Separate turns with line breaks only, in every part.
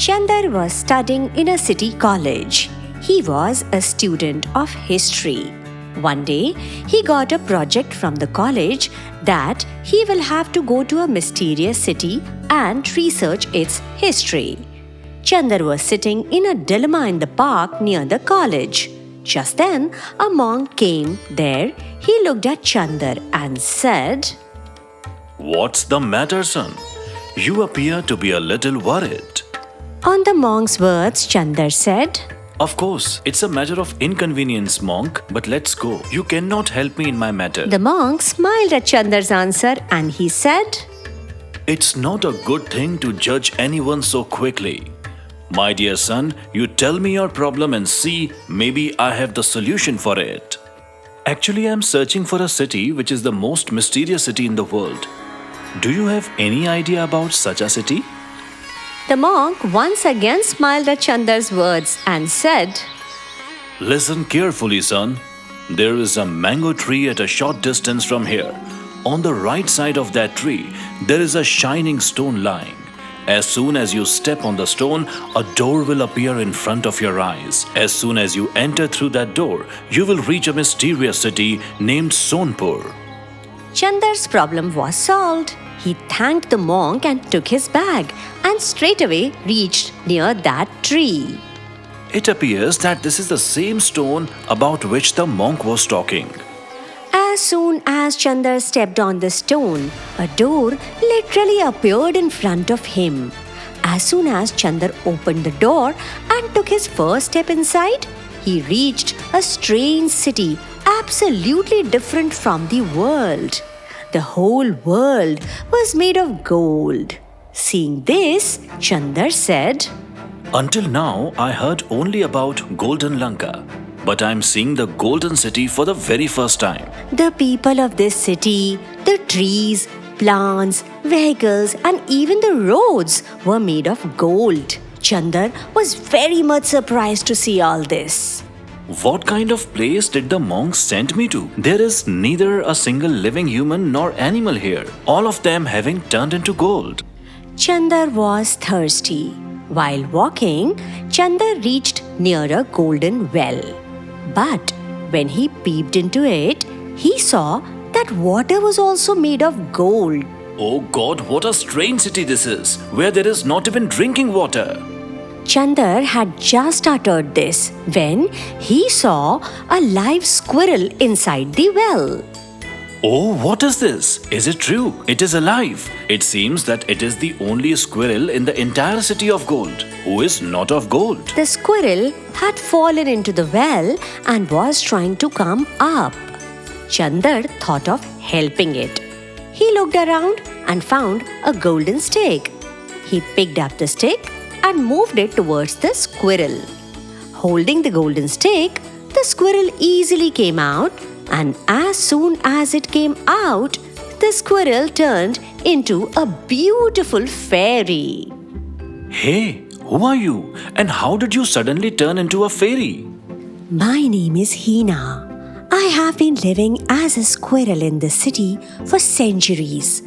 Chandar was studying in a city college. He was a student of history. One day, he got a project from the college that he will have to go to a mysterious city and research its history. Chandar was sitting in a dilemma in the park near the college. Just then, a monk came there. He looked at Chandar and said,
"What's the matter, son? You appear to be a little worried."
On the monk's words, Chandar said,
"Of course, it's a matter of inconvenience, monk, but let's go. You cannot help me in my matter."
The monk smiled at Chandar's answer and he said,
"It's not a good thing to judge anyone so quickly. My dear son, you tell me your problem and see, maybe I have the solution for it. Actually, I'm searching for a city which is the most mysterious city in the world. Do you have any idea about such a city?"
The monk once again smiled at Chandar's words and said,
"Listen carefully, son. There is a mango tree at a short distance from here. On the right side of that tree, there is a shining stone lying. As soon as you step on the stone, a door will appear in front of your eyes. As soon as you enter through that door, you will reach a mysterious city named Sonpur."
Chandar's problem was solved. He thanked the monk and took his bag and straightaway reached near that tree.
It appears that this is the same stone about which the monk was talking.
As soon as Chandar stepped on the stone, a door literally appeared in front of him. As soon as Chandar opened the door and took his first step inside, he reached a strange city absolutely different from the world. The whole world was made of gold. Seeing this, Chandar said,
"Until now, I heard only about Golden Lanka, but I'm seeing the Golden City for the very first time."
The people of this city, the trees, plants, vehicles, and even the roads were made of gold. Chandar was very much surprised to see all this.
What kind of place did the monks send me to? There is neither a single living human nor animal here, all of them having turned into gold.
Chandar was thirsty. While walking, Chandar reached near a golden well. But when he peeped into it, he saw that water was also made of gold.
Oh God, what a strange city this is, where there is not even drinking water.
Chandar had just uttered this when he saw a live squirrel inside the well.
Oh, what is this? Is it true? It is alive. It seems that it is the only squirrel in the entire city of gold who is not of gold.
The squirrel had fallen into the well and was trying to come up. Chandar thought of helping it. He looked around and found a golden stick. He picked up the stick and moved it towards the squirrel. Holding the golden stick, the squirrel easily came out, and as soon as it came out, the squirrel turned into a beautiful fairy.
Hey, who are you? And how did you suddenly turn into a fairy?
My name is Hina. I have been living as a squirrel in this city for centuries.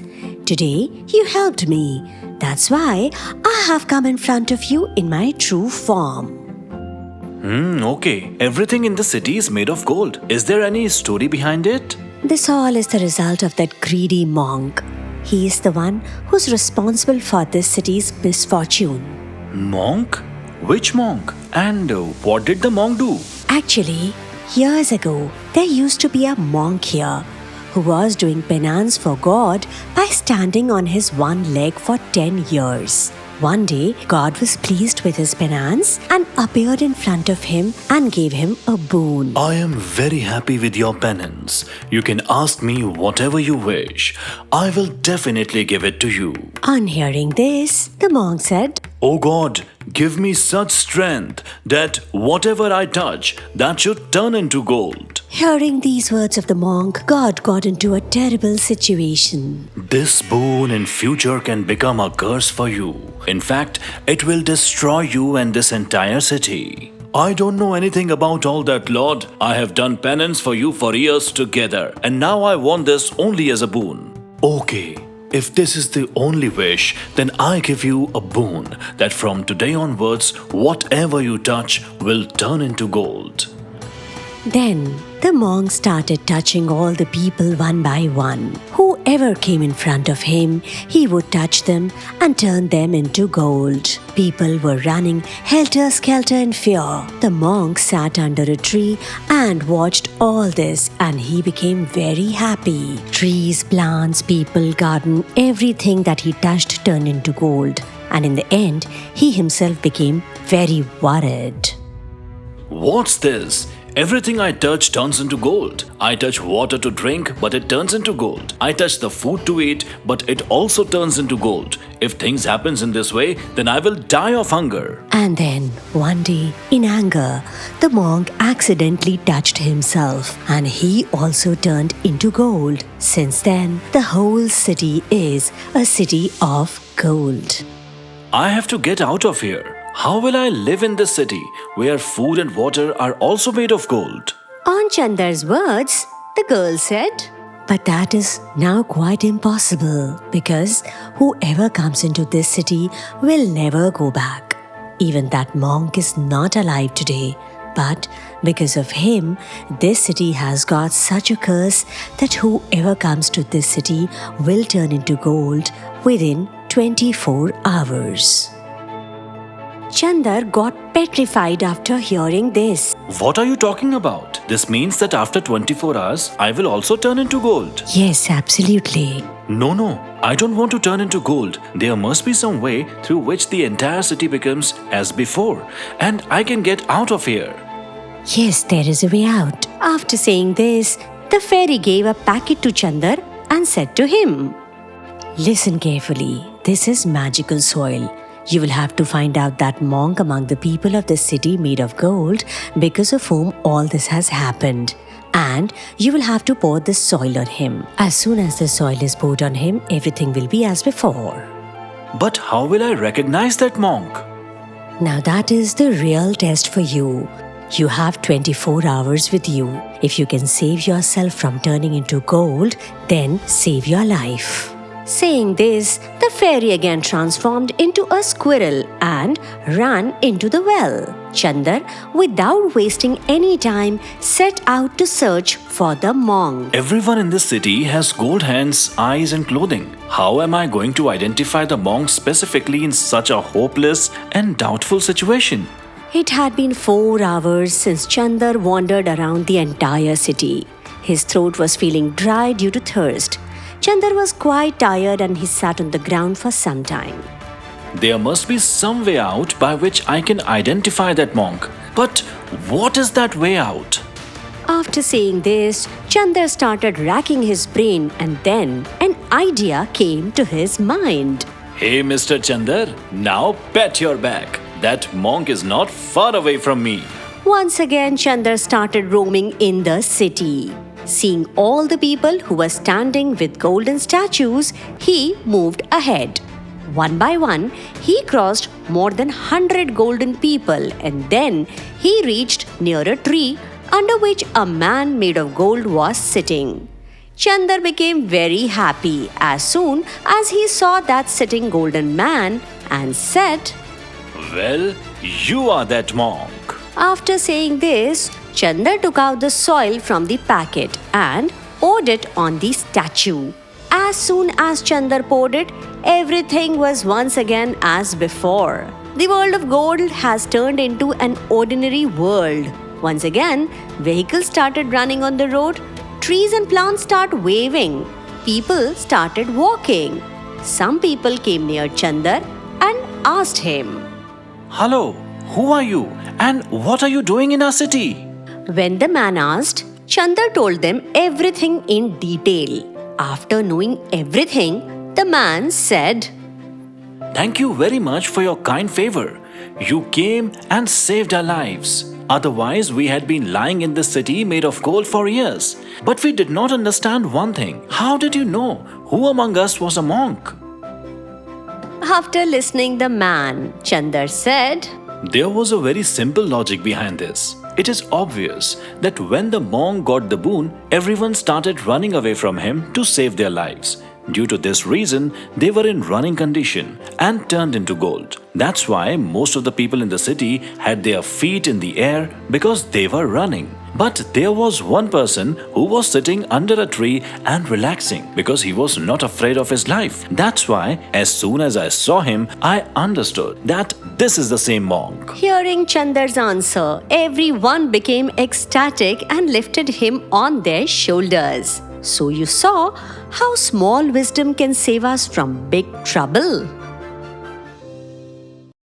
Today, you helped me. That's why I have come in front of you in my true form.
Okay. Everything in the city is made of gold. Is there any story behind it?
This all is the result of that greedy monk. He is the one who's responsible for this city's misfortune.
Monk? Which monk? And what did the monk do?
Actually, years ago, there used to be a monk here who was doing penance for God by standing on his one leg for 10 years. One day, God was pleased with his penance and appeared in front of him and gave him a boon.
I am very happy with your penance. You can ask me whatever you wish. I will definitely give it to you.
On hearing this, the monk said,
Oh God, give me such strength that whatever I touch, that should turn into gold.
Hearing these words of the monk, God got into a terrible situation.
This boon in future can become a curse for you. In fact, it will destroy you and this entire city. I don't know anything about all that, Lord. I have done penance for you for years together, and now I want this only as a boon. Okay, If this is the only wish, then I give you a boon that from today onwards, whatever you touch will turn into gold.
Then the monk started touching all the people one by one. Whoever came in front of him, he would touch them and turn them into gold. People were running helter-skelter in fear. The monk sat under a tree and watched all this, and he became very happy. Trees, plants, people, garden, everything that he touched turned into gold. And in the end, he himself became very worried.
What's this? Everything I touch turns into gold. I touch water to drink, but it turns into gold. I touch the food to eat, but it also turns into gold. If things happens in this way, then I will die of hunger.
And then, one day, in anger, the monk accidentally touched himself and he also turned into gold. Since then, the whole city is a city of gold.
I have to get out of here. How will I live in this city where food and water are also made of gold?
On Chandar's words, the girl said, "But that is now quite impossible because whoever comes into this city will never go back. Even that monk is not alive today, but because of him, this city has got such a curse that whoever comes to this city will turn into gold within 24 hours. Chandar got petrified after hearing this.
What are you talking about? This means that after 24 hours, I will also turn into gold.
Yes, absolutely.
No, I don't want to turn into gold. There must be some way through which the entire city becomes as before, and I can get out of here.
Yes, there is a way out. After saying this, the fairy gave a packet to Chandar and said to him, "Listen carefully. This is magical soil. You will have to find out that monk among the people of the city made of gold because of whom all this has happened. And you will have to pour this soil on him. As soon as the soil is poured on him, everything will be as before."
But how will I recognize that monk?
Now that is the real test for you. You have 24 hours with you. If you can save yourself from turning into gold, then save your life. Saying this, the fairy again transformed into a squirrel and ran into the well. Chandar, without wasting any time, set out to search for the monk.
Everyone in this city has gold hands, eyes, and clothing. How am I going to identify the monk specifically in such a hopeless and doubtful situation?
It had been 4 hours since Chandar wandered around the entire city. His throat was feeling dry due to thirst. Chandar was quite tired and he sat on the ground for some time.
There must be some way out by which I can identify that monk. But what is that way out?
After saying this, Chandar started racking his brain and then an idea came to his mind.
Hey, Mr. Chandar, now pat your back. That monk is not far away from me.
Once again, Chandar started roaming in the city. Seeing all the people who were standing with golden statues, he moved ahead. One by one, he crossed more than 100 golden people and then he reached near a tree under which a man made of gold was sitting. Chandar became very happy as soon as he saw that sitting golden man and said,
"Well, you are that monk."
After saying this, Chandar took out the soil from the packet and poured it on the statue. As soon as Chandar poured it, everything was once again as before. The world of gold has turned into an ordinary world. Once again, vehicles started running on the road, trees and plants started waving, people started walking. Some people came near Chandar and asked him,
Hello, who are you and what are you doing in our city?
When the man asked, Chandar told them everything in detail. After knowing everything, the man said,
Thank you very much for your kind favor. You came and saved our lives. Otherwise, we had been lying in the city made of gold for years. But we did not understand one thing. How did you know who among us was a monk?
After listening the man, Chandar said,
There was a very simple logic behind this. It is obvious that when the monk got the boon, everyone started running away from him to save their lives. Due to this reason, they were in running condition and turned into gold. That's why most of the people in the city had their feet in the air because they were running. But there was one person who was sitting under a tree and relaxing because he was not afraid of his life. That's why, as soon as I saw him, I understood that this is the same monk.
Hearing Chandar's answer, everyone became ecstatic and lifted him on their shoulders. So you saw how small wisdom can save us from big trouble.